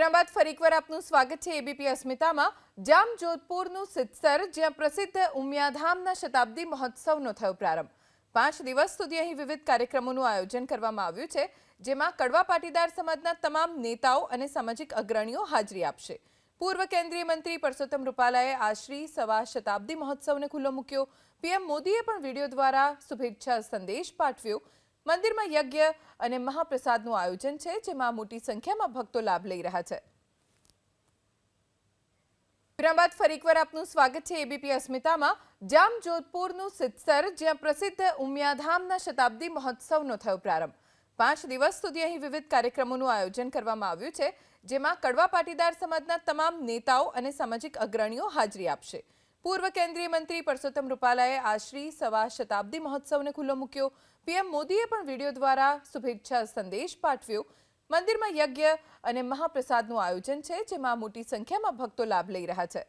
વિરામ બાદ ફરી એકવાર આપનું સ્વાગત છે એબીપી અસ્મિતામાં। જામજોધપુરનું સિત્સર, જ્યાં પ્રસિદ્ધ ઉમિયાધામના શતાબ્દી મહોત્સવનો થયો પ્રારંભ। 5 દિવસ સુધી અહીં વિવિધ કાર્યક્રમોનું આયોજન કરવામાં આવ્યું છે, જેમાં કડવા પાટીદાર સમાજના તમામ નેતાઓ અને સામાજિક અગ્રણીઓ હાજરી આપશે। પૂર્વ કેન્દ્રીય મંત્રી પરસોત્તમ રૂપાલાએ આશરી સવા શતાબ્દી મહોત્સવને ખુલ્લો મૂક્યો। પીએમ મોદીએ પણ વિડીયો દ્વારા શુભેચ્છા સંદેશ પાઠવ્યો। મંદિરમાં યજ્ઞ અને મહાપ્રસાદનું આયોજન છે, જેમાં મોટી સંખ્યામાં ભક્તો લાભ લઈ રહ્યા છે। વિરામ બાદ ફરી એકવાર આપનું સ્વાગત છે એબીપી અસ્મિતામાં। જામજોધપુરનું સિત્સર, જ્યાં પ્રસિદ્ધ ઉમિયાધામના શતાબ્દી મહોત્સવનો થયો પ્રારંભ। 5 દિવસ સુધી અહીં વિવિધ કાર્યક્રમોનું આયોજન કરવામાં આવ્યું છે, જેમાં કડવા પાટીદાર સમાજના તમામ નેતાઓ અને સામાજિક અગ્રણીઓ હાજરી આપશે। પૂર્વ કેન્દ્રીય મંત્રી પરસોત્તમ રૂપાલાએ આશરી સવા શતાબ્દી મહોત્સવને ખુલ્લો મૂક્યો। પીએમ મોદીએ પણ વિડીયો દ્વારા શુભેચ્છા સંદેશ પાઠવ્યો। મંદિરમાં યજ્ઞ અને મહાપ્રસાદનું આયોજન છે, જેમાં મોટી સંખ્યામાં ભક્તો લાભ લઈ રહ્યા છે।